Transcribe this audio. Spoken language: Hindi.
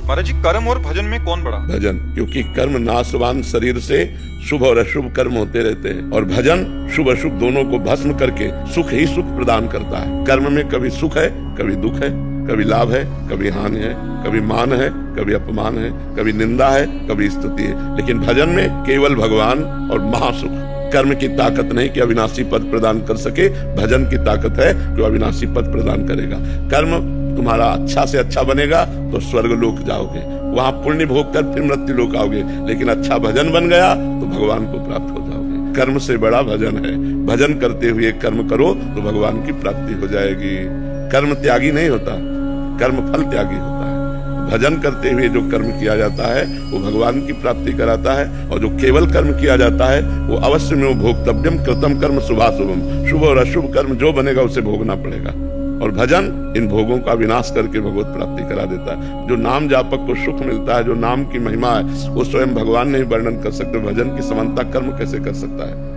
महाराज जी, कर्म और भजन में कौन बड़ा? भजन, क्योंकि कर्म नाशवान शरीर से शुभ और अशुभ कर्म होते रहते हैं, और भजन शुभ अशुभ दोनों को भस्म करके सुख ही सुख प्रदान करता है। कर्म में कभी सुख है, कभी दुख है, कभी लाभ है, कभी हानि है, कभी मान है, कभी अपमान है, कभी निंदा है, कभी स्तुति है। लेकिन भजन में केवल भगवान और महासुख। कर्म की ताकत नहीं कि अविनाशी पद प्रदान कर सके, भजन की ताकत है जो अविनाशी पद प्रदान करेगा। कर्म तुम्हारा अच्छा से अच्छा बनेगा तो स्वर्ग लोक जाओगे, वहां पुण्य भोग कर फिर मृत्यु लोक आओगे। लेकिन अच्छा भजन बन गया तो भगवान को प्राप्त हो जाओगे। कर्म से बड़ा भजन है। भजन करते हुए कर्म करो तो भगवान की प्राप्ति हो जाएगी। कर्म त्यागी नहीं होता, कर्म फल त्यागी होता है। भजन करते हुए जो कर्म किया जाता है वो भगवान की प्राप्ति कराता है, और जो केवल कर्म किया जाता है वो अवश्य में वो भोक्तव्यम कृतम कर्म शुभाशुभम। शुभ और अशुभ कर्म जो बनेगा उसे भोगना पड़ेगा। और भजन इन भोगों का विनाश करके भगवत प्राप्ति करा देता है। जो नाम जापक को सुख मिलता है, जो नाम की महिमा है, वो स्वयं भगवान नहीं वर्णन कर सकते। भजन की समानता कर्म कैसे कर सकता है?